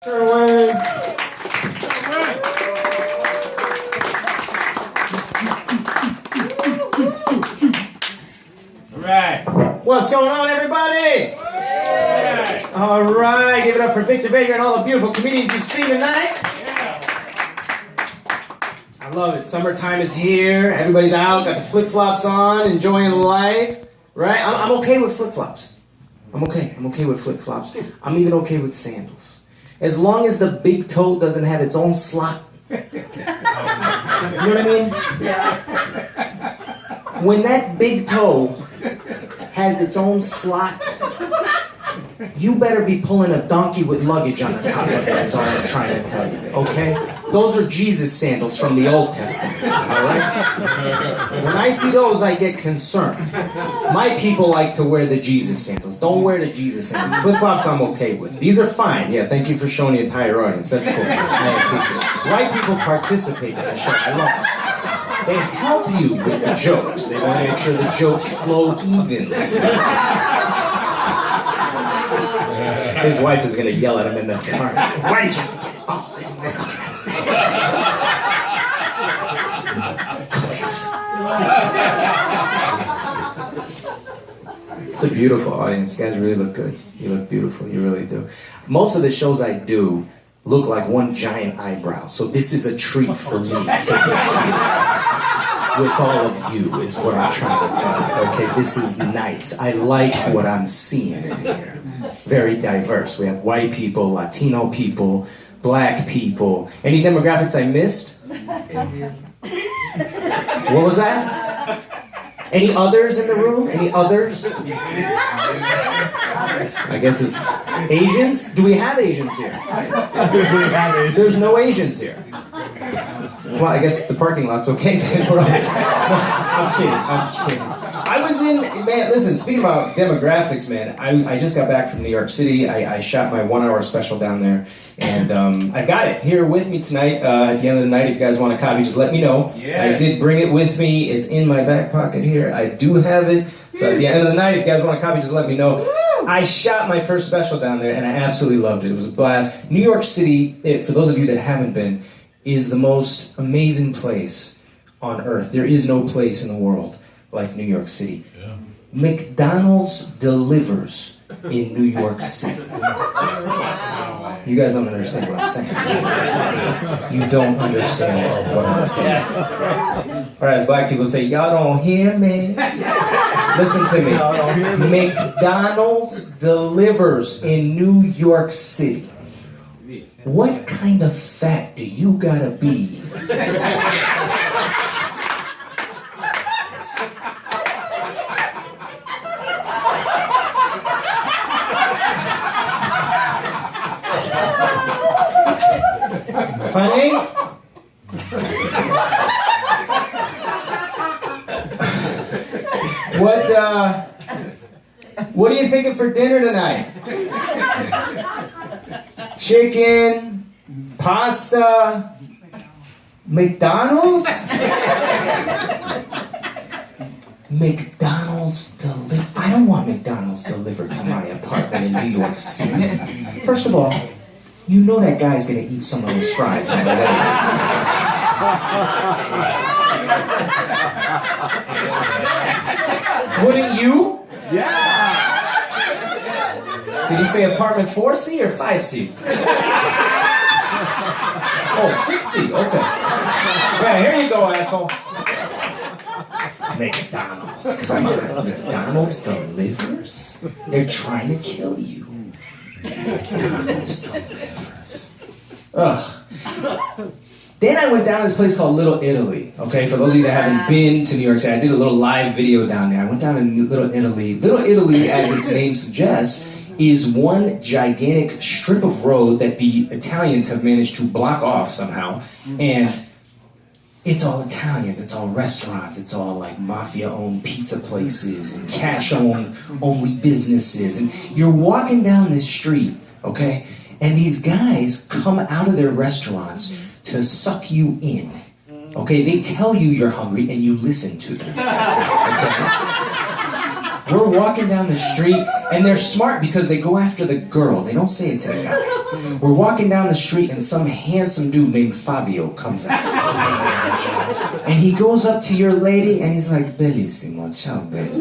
Sherwin. All right. What's going on, everybody? All right, give it up for Victor Baker and all the beautiful comedians you've seen tonight. I love it. Summertime is here. Everybody's out, got the flip-flops on, enjoying life. Right? I'm okay with flip-flops. I'm okay with flip-flops. I'm even okay with sandals. As long as the big toe doesn't have its own slot. You know what I mean? Yeah. When that big toe has its own slot, you better be pulling a donkey with luggage on the top of it, is all I'm trying to tell you, okay? Those are Jesus sandals from the Old Testament, all right? When I see those, I get concerned. My people like to wear the Jesus sandals. Don't wear the Jesus sandals. Flip-flops I'm okay with. These are fine. Yeah, thank you for showing the entire audience. That's cool. I appreciate it. White people participate in the show. I love it. They help you with the jokes. They want to make sure the jokes flow evenly. His wife is going to yell at him in the car. Why did you have to get involved in this? Cliff. It's a beautiful audience. You guys really look good. You look beautiful. You really do. Most of the shows I do look like one giant eyebrow. So this is a treat for me to with all of you, is what I'm trying to tell you. Okay, this is nice. I like what I'm seeing in here. Very diverse. We have white people, Latino people, black people. Any demographics I missed? What was that? Any others in the room? Any others? I guess it's Asians? Do we have Asians here? There's no Asians here. Well, I guess the parking lot's okay. I'm kidding. I was in, man, listen, speaking about demographics, man, I just got back from New York City. I shot my 1-hour special down there, and I've got it here with me tonight. At the end of the night, if you guys want a copy, just let me know. Yes. I did bring it with me. It's in my back pocket here. I do have it. So at the end of the night, if you guys want a copy, just let me know. I shot my first special down there, and I absolutely loved it. It was a blast. New York City, for those of you that haven't been, is the most amazing place on earth. There is no place in the world like New York City. Yeah. McDonald's delivers in New York City. You guys don't understand what I'm saying. You don't understand what I'm saying. Or as black people say, y'all don't hear me. Listen to me. McDonald's delivers in New York City. What kind of fat do you gotta be? Honey? What are you thinking for dinner tonight? Chicken, pasta, McDonald's? McDonald's delivered. I don't want McDonald's delivered to my apartment in New York City. First of all, you know that guy's gonna eat some of those fries on the way. Wouldn't you? Yeah. Did he say apartment 4C or 5C? Oh, 6C, okay. Yeah, here you go, asshole. McDonald's, come on. McDonald's delivers? They're trying to kill you. McDonald's delivers. Ugh. Then I went down to this place called Little Italy, okay? For those of you that haven't been to New York City, I did a little live video down there. I went down to Little Italy. Little Italy, as its name suggests, is one gigantic strip of road that the Italians have managed to block off somehow. And it's all Italians, it's all restaurants, it's all like mafia-owned pizza places and cash-owned only businesses. And you're walking down this street, okay? And these guys come out of their restaurants to suck you in. Okay, they tell you you're hungry and you listen to them. Okay? We're walking down the street, and they're smart because they go after the girl. They don't say it to the guy. We're walking down the street, and some handsome dude named Fabio comes out. And he goes up to your lady, and he's like, Bellissimo, ciao, bella.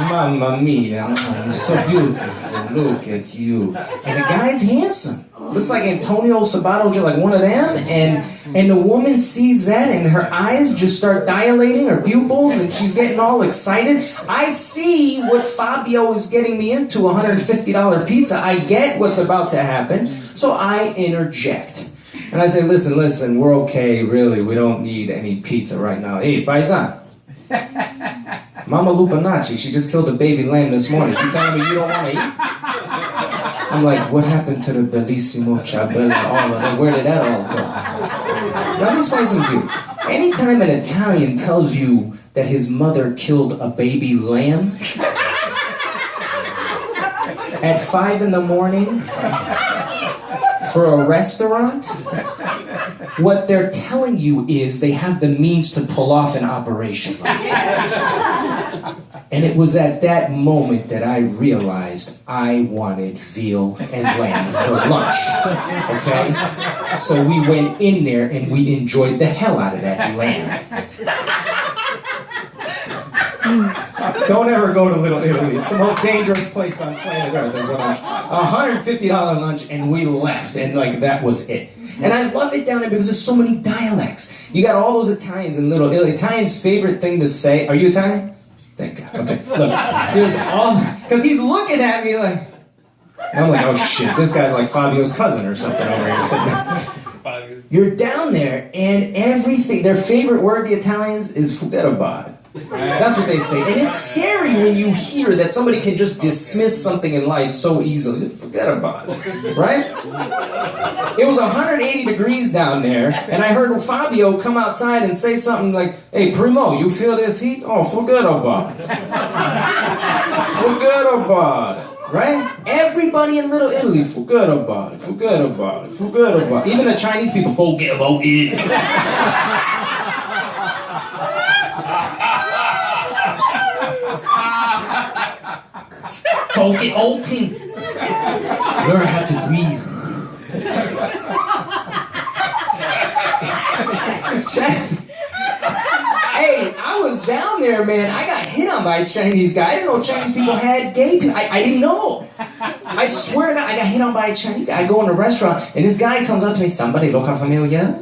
Mamma mia, you're so beautiful. Look at you. And the guy's handsome. Looks like Antonio Sabato, just like one of them. And the woman sees that, and her eyes just start dilating, her pupils, and she's getting all excited. I see what Fabio is getting me into, $150 pizza. I get what's about to happen, so I interject. And I say, listen, we're okay, really. We don't need any pizza right now. Hey, paisa. Mama Lupinacci, she just killed a baby lamb this morning. You telling me you don't want to eat? I'm like, what happened to the Bellissimo Chabella, all of that? Where did that all go? Now, let me explain something to you. Anytime an Italian tells you that his mother killed a baby lamb at 5 in the morning for a restaurant, what they're telling you is they have the means to pull off an operation like that. And it was at that moment that I realized I wanted veal and lamb for lunch. Okay? So we went in there and we enjoyed the hell out of that lamb. Don't ever go to Little Italy. It's the most dangerous place on planet Earth. Is what $150 lunch, and we left, and like that was it. And I love it down there because there's so many dialects. You got all those Italians in Little Italy. Italian's favorite thing to say. Are you Italian? Thank God. Okay. Look, there's all because he's looking at me like. And I'm like, oh shit, this guy's like Fabio's cousin or something over here. You're down there, and everything. Their favorite word, the Italians, is forget about it. That's what they say. And it's scary when you hear that somebody can just dismiss something in life so easily. Forget about it. Right? It was 180 degrees down there, and I heard Fabio come outside and say something like, hey, Primo, you feel this heat? Oh, forget about it. Forget about it. Right? Everybody in Little Italy, forget about it. Forget about it. Forget about it. Even the Chinese people, forget about it. Forget all thing. Learn how to breathe. Hey, I was down there, man. I got hit on by a Chinese guy. I didn't know Chinese people had gay people. I didn't know. I swear to God, I got hit on by a Chinese guy. I go in a restaurant, and this guy comes up to me, somebody look familiar?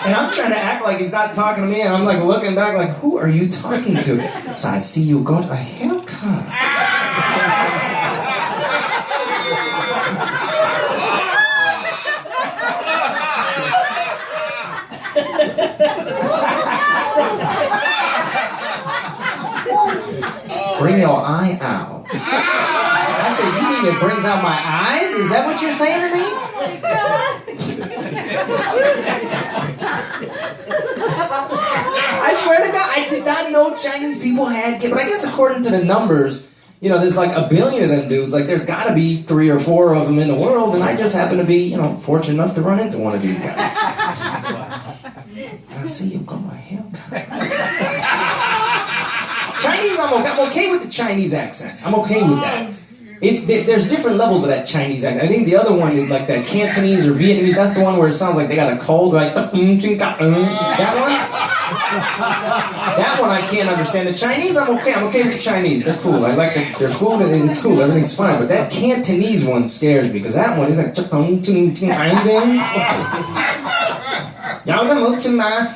And I'm trying to act like he's not talking to me, and I'm like looking back like, who are you talking to? So I see you got a haircut. Bring your eye out. I said, you mean it brings out my eyes? Is that what you're saying to me? I swear to God, I did not know Chinese people had kids. But I guess according to the numbers, you know, there's like 1 billion of them dudes. Like, there's got to be 3 or 4 of them in the world. And I just happen to be, you know, fortunate enough to run into one of these guys. I see you got my haircut. Chinese, I'm okay with the Chinese accent. I'm okay with that. There's different levels of that Chinese accent. I think the other one is like that Cantonese or Vietnamese. That's the one where it sounds like they got a cold, like that one. That one I can't understand. The Chinese, I'm okay. I'm okay with the Chinese. They're cool. I like their food and it's cool. Everything's fine. But that Cantonese one scares me because that one is like.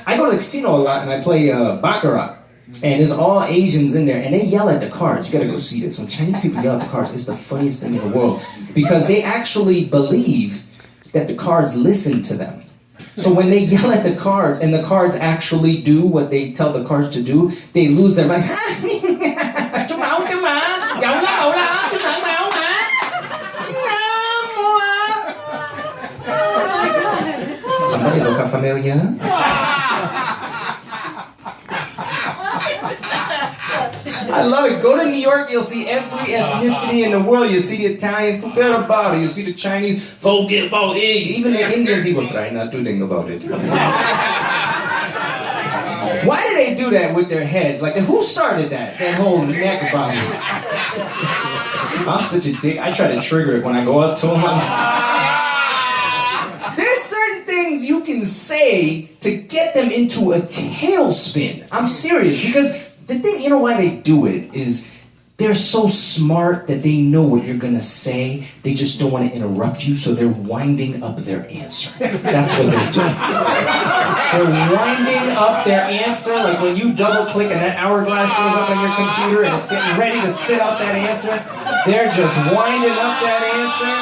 I go to the casino a lot and I play baccarat. And there's all Asians in there, and they yell at the cards. You gotta go see this. When Chinese people yell at the cards, it's the funniest thing in the world. Because they actually believe that the cards listen to them. So when they yell at the cards, and the cards actually do what they tell the cards to do, they lose their mind. familia? I love it. Go to New York, you'll see every ethnicity in the world. You'll see the Italian, forget about it. You'll see the Chinese, forget about it. Even the Indian people try not to think about it. Why do they do that with their heads? Like, who started that? That whole neck body. I'm such a dick. I try to trigger it when I go up to them. There's certain things you can say to get them into a tailspin. I'm serious, because the thing, you know why they do it is they're so smart that they know what you're gonna say. They just don't want to interrupt you, so they're winding up their answer. That's what they're doing. They're winding up their answer, like when you double click and that hourglass shows up on your computer and it's getting ready to spit out that answer. They're just winding up that answer.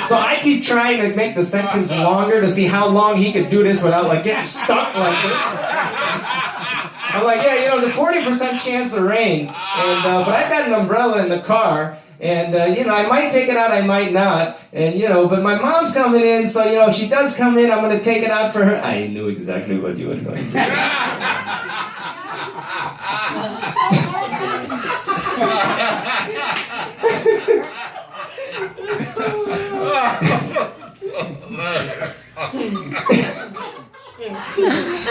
So I keep trying to make the sentence longer to see how long he could do this without like getting stuck like this. I'm like, yeah, you know, there's a 40% chance of rain, and but I've got an umbrella in the car, and you know, I might take it out, I might not, and you know, but my mom's coming in, so you know, if she does come in, I'm going to take it out for her. I knew exactly what you were going to do.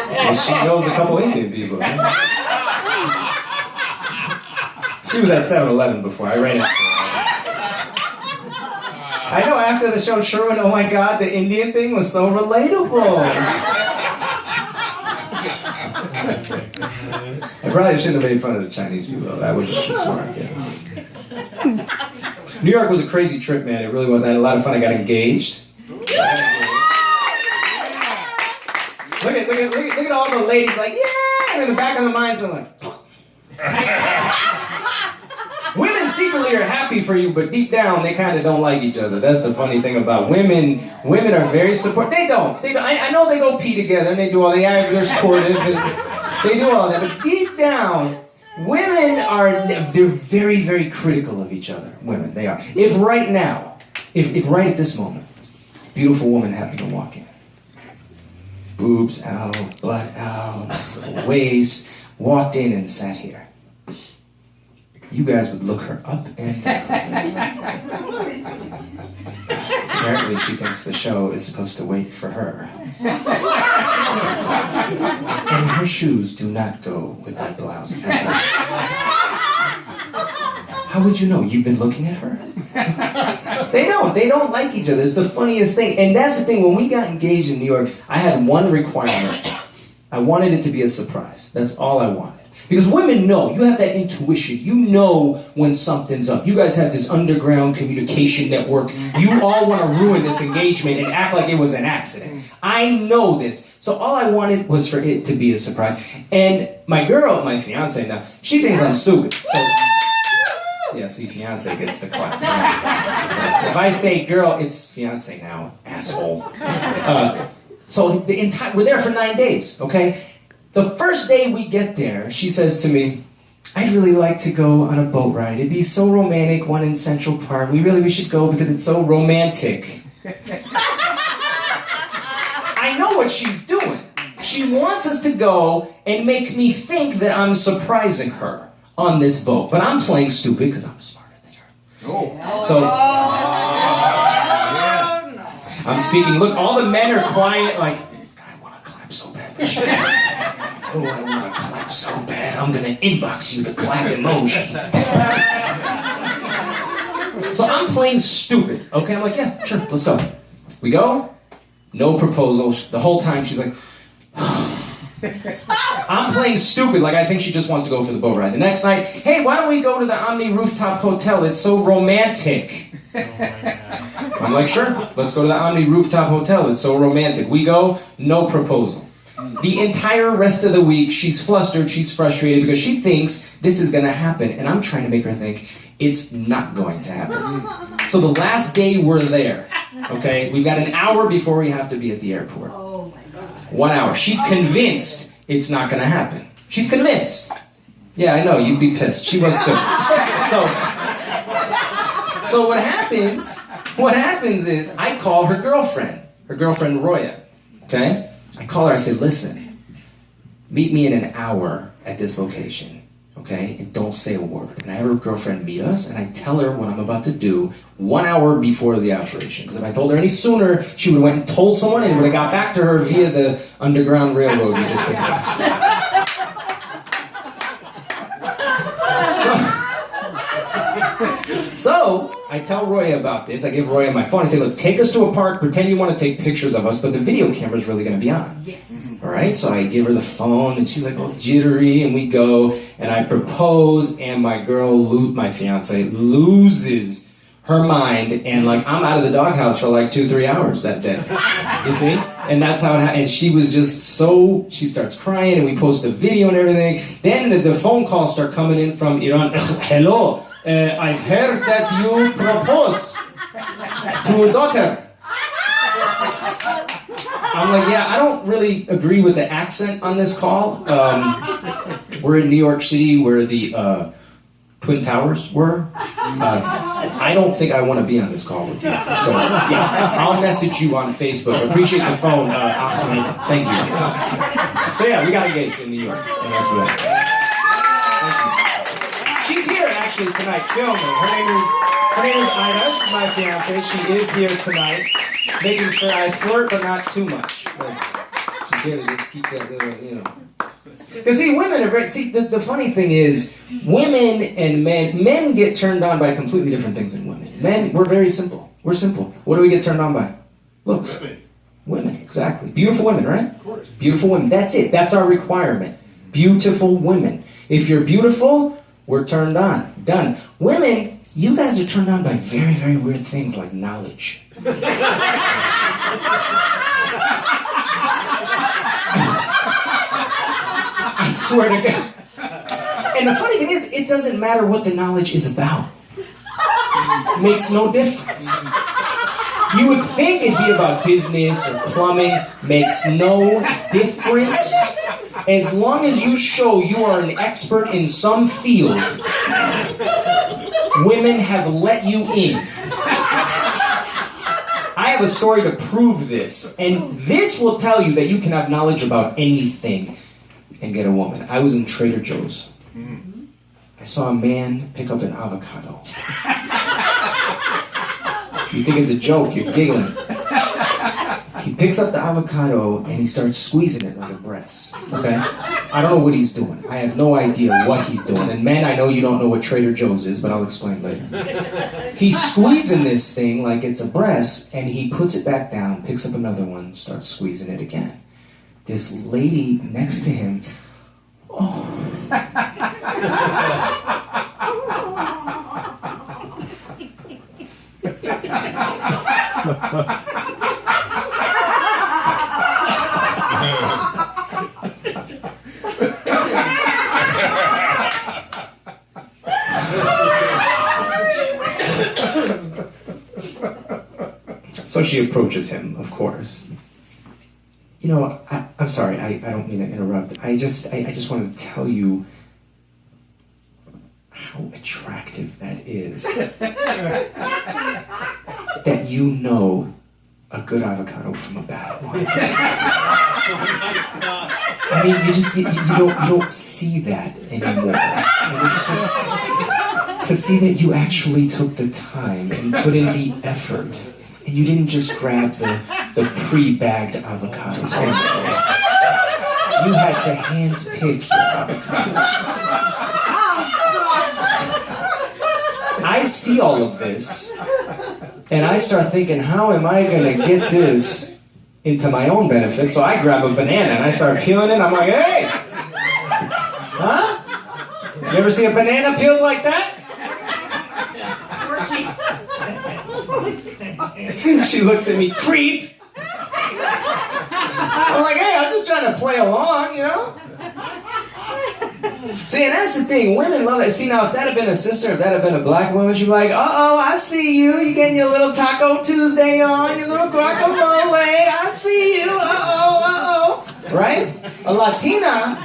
Well, she knows a couple Indian people. Right? She was at 7-Eleven before. I ran into her. I know after the show, Sherwin, oh my God, the Indian thing was so relatable. I probably shouldn't have made fun of the Chinese people, though. That was just smart. Yeah. New York was a crazy trip, man. It really was. I had a lot of fun. I got engaged. Look at all the ladies like, yeah! And in the back of their minds, they're like, women secretly are happy for you, but deep down, they kind of don't like each other. That's the funny thing about women. Women are very supportive. They don't. I know they go pee together, and they do all the, they're supportive, and they do all that, but deep down, women they're very, very critical of each other. Women, they are. If right now, if right at this moment, a beautiful woman happened to walk in, boobs out, butt out, nice little waist, walked in and sat here, you guys would look her up and down. Apparently she thinks the show is supposed to wait for her. And her shoes do not go with that blouse. How would you know? You've been looking at her? They don't like each other. It's the funniest thing. And that's the thing, when we got engaged in New York, I had one requirement. I wanted it to be a surprise. That's all I wanted. Because women know, you have that intuition. You know when something's up. You guys have this underground communication network. You all want to ruin this engagement and act like it was an accident. I know this. So all I wanted was for it to be a surprise. And my girl, my fiance now, she thinks I'm stupid. So, yeah, see, fiance gets the clap. If I say girl, it's fiance now, asshole. So we're there for 9 days, okay? The first day we get there, she says to me, I'd really like to go on a boat ride. It'd be so romantic, one in Central Park. We should go because it's so romantic. I know what she's doing. She wants us to go and make me think that I'm surprising her on this boat. But I'm playing stupid because I'm smarter than her. Oh. So I'm speaking. Look, all the men are quiet like, I want to clap so bad. Oh, I want to clap so bad. I'm going to inbox you the clap emoji. So I'm playing stupid. Okay, I'm like, yeah, sure, let's go. We go. No proposal. The whole time she's like, I'm playing stupid, like I think she just wants to go for the boat ride. The next night, hey, why don't we go to the Omni Rooftop Hotel? It's so romantic. I'm like, sure, let's go to the Omni Rooftop Hotel. It's so romantic. We go, no proposal. The entire rest of the week, she's flustered, she's frustrated because she thinks this is going to happen. And I'm trying to make her think it's not going to happen. So the last day we're there, okay, we've got an hour before we have to be at the airport. 1 hour. She's convinced it's not going to happen. She's convinced. Yeah, I know, you'd be pissed. She was too. So what happens is I call her girlfriend Roya, okay? I call her, I say, listen, meet me in an hour at this location, okay? And don't say a word. And I have her girlfriend meet us, and I tell her what I'm about to do 1 hour before the operation. Because if I told her any sooner, she would have went and told someone, and it would have got back to her via the Underground Railroad we just discussed. So I tell Roya about this. I give Roya my phone. I say, look, take us to a park. Pretend you want to take pictures of us, but the video camera's really going to be on. Yes. All right? So I give her the phone, and she's like, oh, jittery, and we go, and I propose, and my fiance, loses her mind, and like I'm out of the doghouse for like 2-3 hours that day. You see? And that's how it happened. And she was just she starts crying, and we post a video and everything. Then the phone calls start coming in from Iran. Hello. I've heard that you propose to a daughter. I'm like, yeah, I don't really agree with the accent on this call. We're in New York City where the Twin Towers were. I don't think I want to be on this call with you. So, yeah, I'll message you on Facebook. Appreciate the phone, Ahmed. Thank you. So, yeah, we got engaged in New York. And that's what she's here actually tonight filming. Her name is Ida. She's my fiance. She is here tonight, making sure I flirt, but not too much. She's here to just keep that little, you know. Because see, women are very. See, the funny thing is, women and men get turned on by completely different things than women. Men, we're very simple. We're simple. What do we get turned on by? Look, women, exactly. Beautiful women, right? Of course. Beautiful women. That's it. That's our requirement. Beautiful women. If you're beautiful, we're turned on. Done. Women, you guys are turned on by very, very weird things like knowledge. I swear to God. And the funny thing is, it doesn't matter what the knowledge is about. It makes no difference. You would think it'd be about business or plumbing. Makes no difference. As long as you show you are an expert in some field, women have let you in. I have a story to prove this, and this will tell you that you can have knowledge about anything and get a woman. I was in Trader Joe's. I saw a man pick up an avocado. You think it's a joke, you're giggling. He picks up the avocado and he starts squeezing it like a breast. Okay? I don't know what he's doing. I have no idea what he's doing. And men, I know you don't know what Trader Joe's is, but I'll explain later. He's squeezing this thing like it's a breast, and he puts it back down, picks up another one, starts squeezing it again. This lady next to him, So she approaches him, of course. You know, I'm sorry, I don't mean to interrupt. I just wanted to tell you how attractive that is. That you know a good avocado from a bad one. I mean, you don't see that anymore. And it's just to see that you actually took the time and put in the effort. And you didn't just grab the pre-bagged avocados. You had to hand-pick your avocados. I see all of this, and I start thinking, how am I going to get this into my own benefit? So I grab a banana, and I start peeling it. I'm like, hey! Huh? You ever see a banana peeled like that? She looks at me, creep. I'm like, hey, I'm just trying to play along, you know? See, and that's the thing. Women love it. See, now, if that had been a sister, if that had been a black woman, she'd be like, uh-oh, I see you. You getting your little Taco Tuesday on, your little guacamole. I see you. Uh-oh. Right? A Latina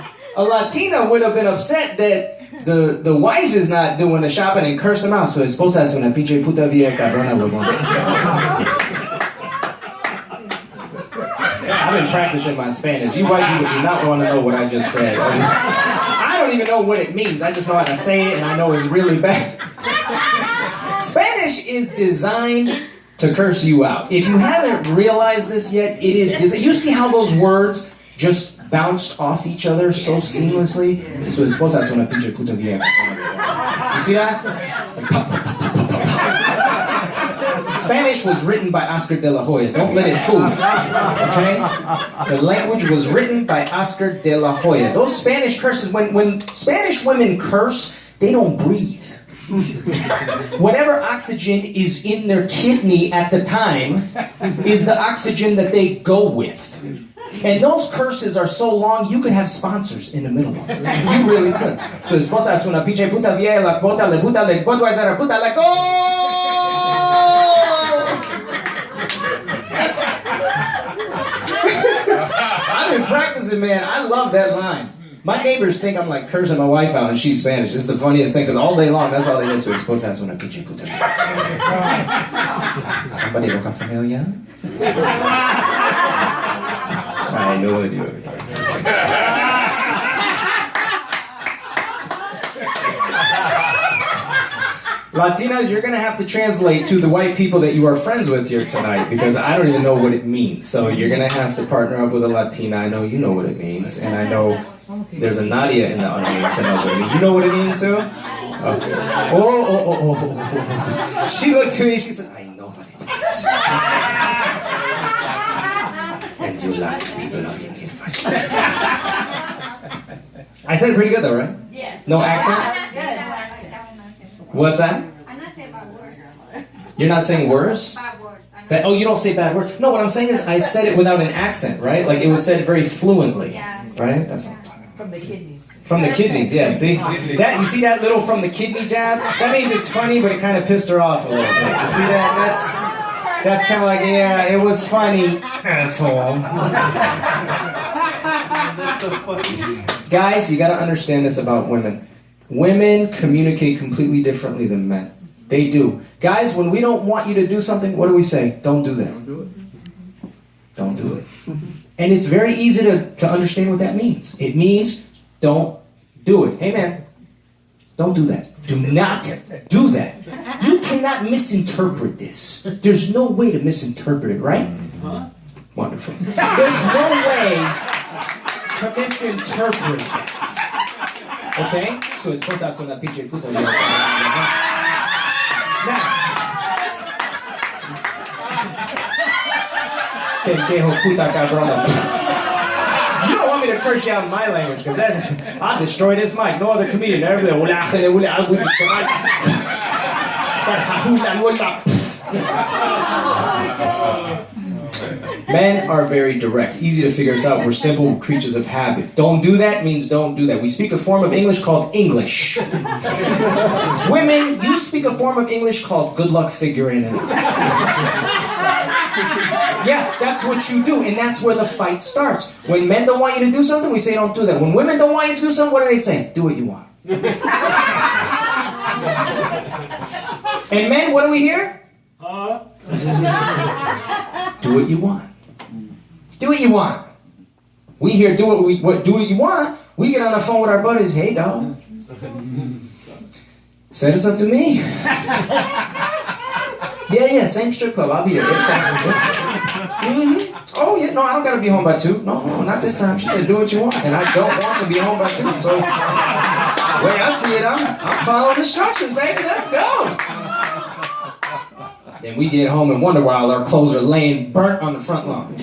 would have been upset that the wife is not doing the shopping and curse him out. Su esposa es una pinche puta vieja cabrona huevón. I've been practicing my Spanish. You white people do not want to know what I just said. I don't even know what it means. I just know how to say it, and I know it's really bad. Spanish is designed to curse you out. If you haven't realized this yet, it is designed. You see how those words just bounced off each other so seamlessly? Su esposa es una pinche puta vieja. You see that? It's like pop, pop, pop, pop, pop. Spanish was written by Oscar de la Hoya. Don't let it fool you. Okay? The language was written by Oscar de la Hoya. Those Spanish curses, when Spanish women curse, they don't breathe. Whatever oxygen is in their kidney at the time is the oxygen that they go with. And those curses are so long, you could have sponsors in the middle of it. You really could. Su esposa es una pinche puta vieja, la puta, le Budweiser, puta, le go! I've been practicing, man. I love that line. My neighbors think I'm like cursing my wife out and she's Spanish. It's the funniest thing because all day long, that's all they do. So it's supposed to have una pinche puta. Somebody look familiar? I know it. Latinas, you're going to have to translate to the white people that you are friends with here tonight because I don't even know what it means. So you're going to have to partner up with a Latina. I know you know what it means. And I know there's a Nadia in the audience. You know what it means too? Okay. Oh. She looked at me, she said, I know what it is. And you like people are in here. I said it pretty good though, right? Yes. No accent? What's that? I'm not saying bad words. You're not saying words? Bad words. Oh, you don't say bad words? No, what I'm saying is I said it without an accent, right? Like it was said very fluently, right? That's what I'm talking about. From the kidneys. From the kidneys, yeah, see? That, you see that little from the kidney jab? That means it's funny, but it kind of pissed her off a little bit. You see that? That's kind of like, yeah, it was funny, asshole. Guys, you got to understand this about women. Women communicate completely differently than men. They do. Guys, when we don't want you to do something, what do we say? Don't do that. Don't do it. Don't do it. And it's very easy to understand what that means. It means don't do it. Hey, man, don't do that. Do not do that. You cannot misinterpret this. There's no way to misinterpret it, right? Wonderful. There's no way to misinterpret that. Okay? So it's supposed to have una pinche puta. Now, pendejo puta cabrona. You don't want me to curse you out in my language, because I'll destroy this mic. No other comedian ever did. Men are very direct, easy to figure us out. We're simple creatures of habit. Don't do that means don't do that. We speak a form of English called English. Women, you speak a form of English called good luck figuring it out. Yeah, that's what you do, and that's where the fight starts. When men don't want you to do something, we say don't do that. When women don't want you to do something, what do they say? Do what you want. And men, what do we hear? Do what you want. Do what you want. We hear do what you want. We get on the phone with our buddies. Hey, dog. Set us up to me. Yeah, same strip club. I'll be there. Oh, yeah, no, I don't got to be home by 2. No, not this time. She said do what you want. And I don't want to be home by 2. So, way I see it, I'm following instructions, baby. Let's go. Then we get home and wonder why all our clothes are laying burnt on the front lawn.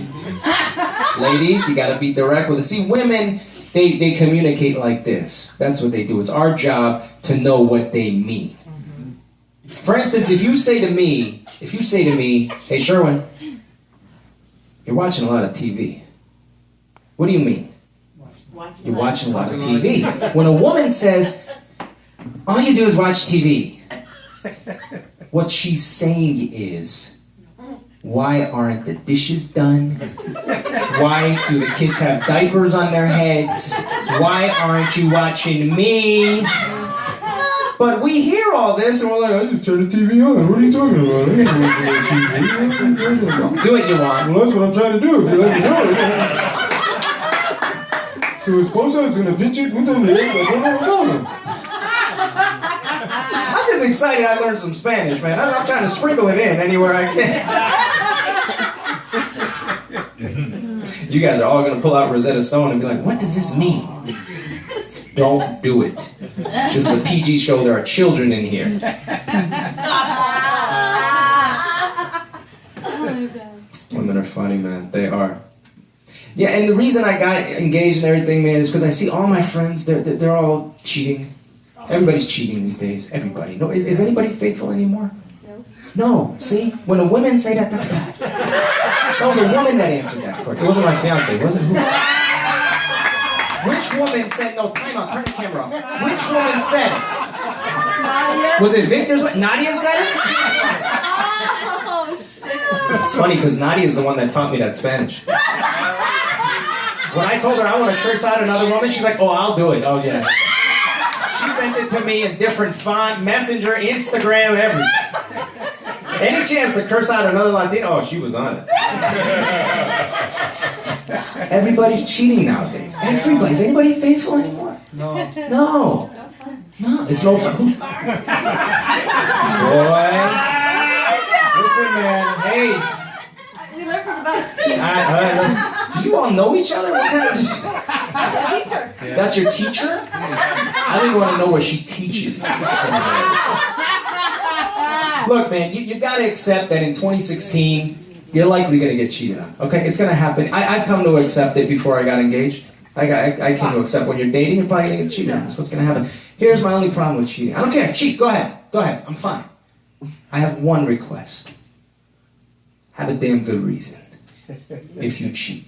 Ladies, you got to be direct with it. See, women, they communicate like this. That's what they do. It's our job to know what they mean. For instance, if you say to me, hey, Sherwin, you're watching a lot of TV. What do you mean? You're watching a lot of TV. When a woman says, all you do is watch TV, what she's saying is, why aren't the dishes done? Why do the kids have diapers on their heads? Why aren't you watching me? But we hear all this and we're like, I just turned the TV on. What are you talking about? Do what you want. Well, that's what I'm trying to do. Let me know. Su esposa es una pinche puta mierda. I'm just excited I learned some Spanish, man. I'm trying to sprinkle it in anywhere I can. You guys are all going to pull out Rosetta Stone and be like, what does this mean? Don't do it. This is a PG show. There are children in here. Women are funny, man. They are. Yeah, and the reason I got engaged and everything, man, is because I see all my friends, they're all cheating. Everybody's cheating these days. Everybody. No, is anybody faithful anymore? No. See? When a woman say that, that's bad. That was a woman that answered that part. It wasn't my fiance, was it? Who? Which woman said, no, time out, turn the camera off. Which woman said it? Nadia. Was it Victor's? Nadia said it? Oh, shit. It's funny because Nadia is the one that taught me that Spanish. When I told her I want to curse out another woman, she's like, oh, I'll do it. Oh, yeah. She sent it to me in different font, Messenger, Instagram, everything. Any chance to curse out another Latino? Oh, she was on it. Everybody's cheating nowadays. Everybody. Is anybody faithful anymore? No. No. No, it's no fun. Boy. Listen, man. Hey. We learned from the best. Do you all know each other? What kind of... That's a teacher. Yeah. That's your teacher? I don't even want to know where she teaches. Look, man, you got to accept that in 2016, you're likely going to get cheated on. Okay? It's going to happen. I've come to accept it before I got engaged. I came to accept when you're dating, you're probably going to get cheated on. That's what's going to happen. Here's my only problem with cheating. I don't care. Cheat. Go ahead. Go ahead. I'm fine. I have one request. Have a damn good reason if you cheat.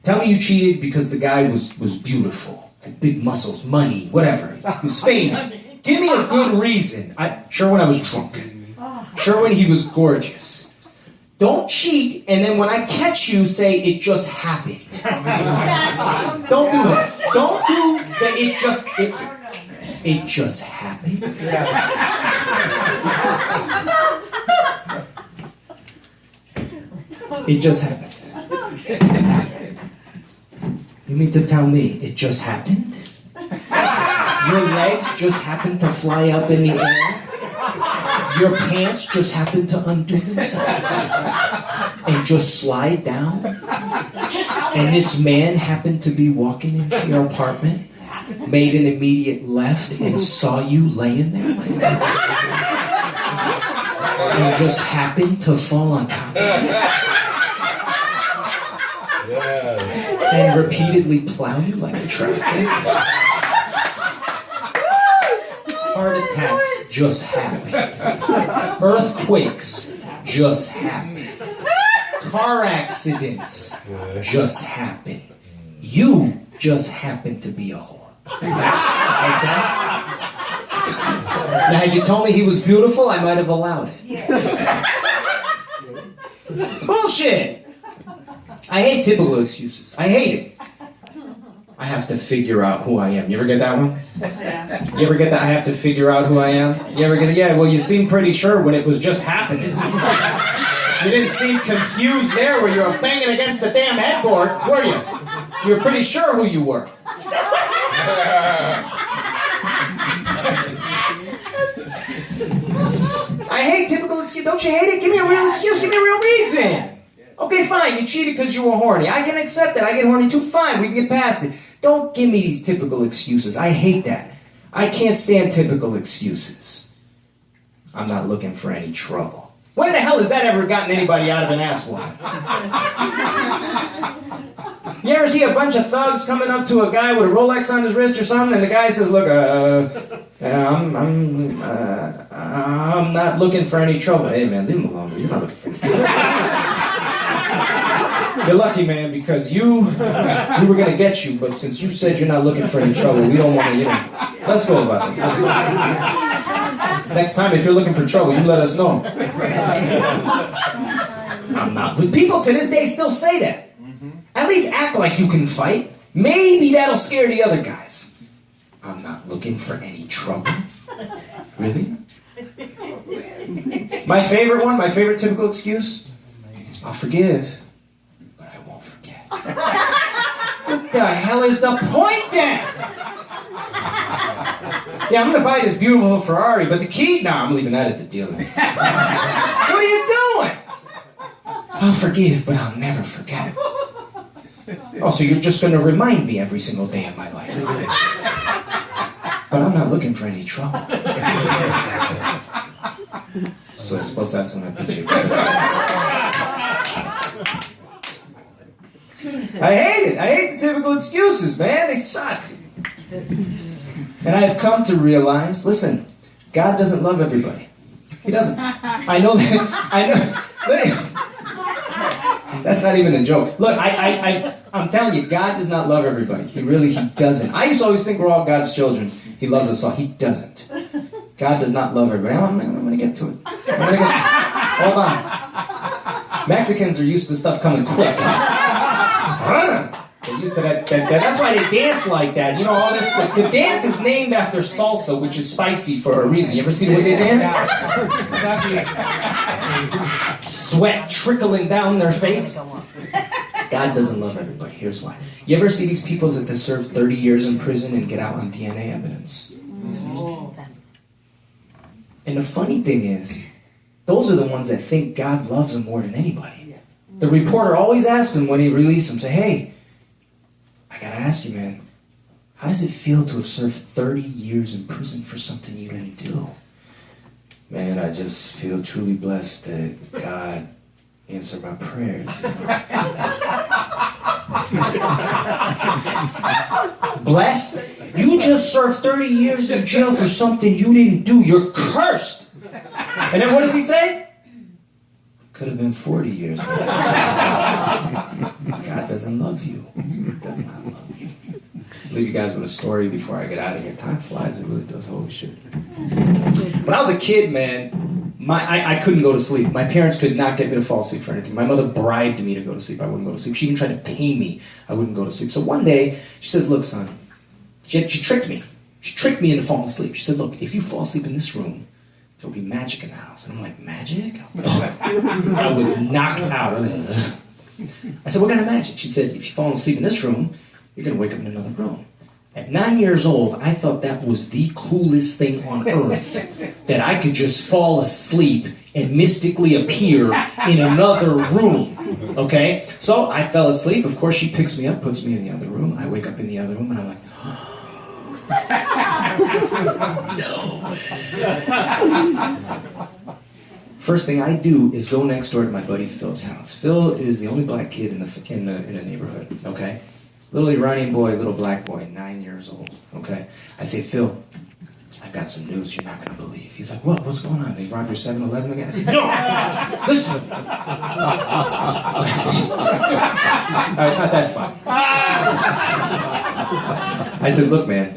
Tell me you cheated because the guy was beautiful, had big muscles, money, whatever. He was famous. Give me a good reason. Sure, when I was drunk. Sure, when he was gorgeous. Don't cheat, and then when I catch you, say it just happened. Exactly. Don't do that. Don't do that. It just happened. It just happened. You mean to tell me it just happened? Your legs just happened to fly up in the air? Your pants just happened to undo themselves and just slide down? And this man happened to be walking into your apartment, made an immediate left, and saw you laying there like that? And just happened to fall on top of you? And repeatedly plow you like a tractor? Heart attacks just happen. Earthquakes just happen. Car accidents just happen. You just happen to be a whore. Okay? Now, had you told me he was beautiful, I might have allowed it. It's bullshit. I hate typical excuses. I hate it. I have to figure out who I am. You ever get that one? You ever get that? I have to figure out who I am? You ever get it? Yeah, well, you seemed pretty sure when it was just happening. You didn't seem confused there where you were banging against the damn headboard, were you? You were pretty sure who you were. I hate typical excuses. Don't you hate it? Give me a real excuse. Give me a real reason. Okay, fine, you cheated because you were horny. I can accept that. I get horny too. Fine, we can get past it. Don't give me these typical excuses. I hate that. I can't stand typical excuses. I'm not looking for any trouble. When the hell has that ever gotten anybody out of an asswipe? You ever see a bunch of thugs coming up to a guy with a Rolex on his wrist or something, and the guy says, look, I'm not looking for any trouble. Hey, man, leave him alone. He's not looking for any trouble. You're lucky, man, because we were going to get you, but since you said you're not looking for any trouble, we don't want to, let's go about it. Next time, if you're looking for trouble, you let us know. I'm not. But people to this day still say that. At least act like you can fight. Maybe that'll scare the other guys. I'm not looking for any trouble. Really? My favorite one, my favorite typical excuse? I'll forgive, but I won't forget. What the hell is the point then? Yeah, I'm gonna buy this beautiful Ferrari, but the key? Nah, I'm leaving that at the dealer. What are you doing? I'll forgive, but I'll never forget. Oh, so you're just gonna remind me every single day of my life. But I'm not looking for any trouble. So I suppose that's when I beat you. I hate it. I hate the typical excuses, man. They suck. And I have come to realize, listen, God doesn't love everybody. He doesn't. I know that. I know. That's not even a joke. Look, I'm telling you, God does not love everybody. He doesn't. I used to always think we're all God's children. He loves us all. He doesn't. God does not love everybody. I'm going to get to it. Hold on. Mexicans are used to stuff coming quick. They're used to that. That's why they dance like that. You know, all this. The dance is named after salsa, which is spicy for a reason. You ever see the way they dance? Sweat trickling down their face. God doesn't love everybody. Here's why. You ever see these people that serve 30 years in prison and get out on DNA evidence? And the funny thing is, those are the ones that think God loves them more than anybody. The reporter always asks them when he releases them, say, hey, I gotta ask you, man, how does it feel to have served 30 years in prison for something you didn't do? Man, I just feel truly blessed that God answered my prayers. Blessed? You just served 30 years in jail for something you didn't do. You're cursed. And then what does he say? Could have been 40 years. God doesn't love you. He does not love you. I'll leave you guys with a story before I get out of here. Time flies. It really does. Holy shit. When I was a kid, man, I couldn't go to sleep. My parents could not get me to fall asleep for anything. My mother bribed me to go to sleep. I wouldn't go to sleep. She even tried to pay me. I wouldn't go to sleep. So one day, she says, look, son, she tricked me. She tricked me into falling asleep. She said, look, if you fall asleep in this room, there'll be magic in the house. And I'm like, magic? I was knocked out. I said, what kind of magic? She said, if you fall asleep in this room, you're going to wake up in another room. At 9 years old, I thought that was the coolest thing on earth, that I could just fall asleep and mystically appear in another room, okay? So I fell asleep. Of course, she picks me up, puts me in the other room. I wake up in the other room, and I'm like, no. First thing I do is go next door to my buddy Phil's house. Phil is the only black kid in the neighborhood, okay? Little Iranian boy, little black boy, 9 years old, okay? I say, Phil, I've got some news you're not going to believe. He's like, what? What's going on? They robbed your 7-Eleven again? I said, no! Listen to me. It's not that funny. I said, look, man,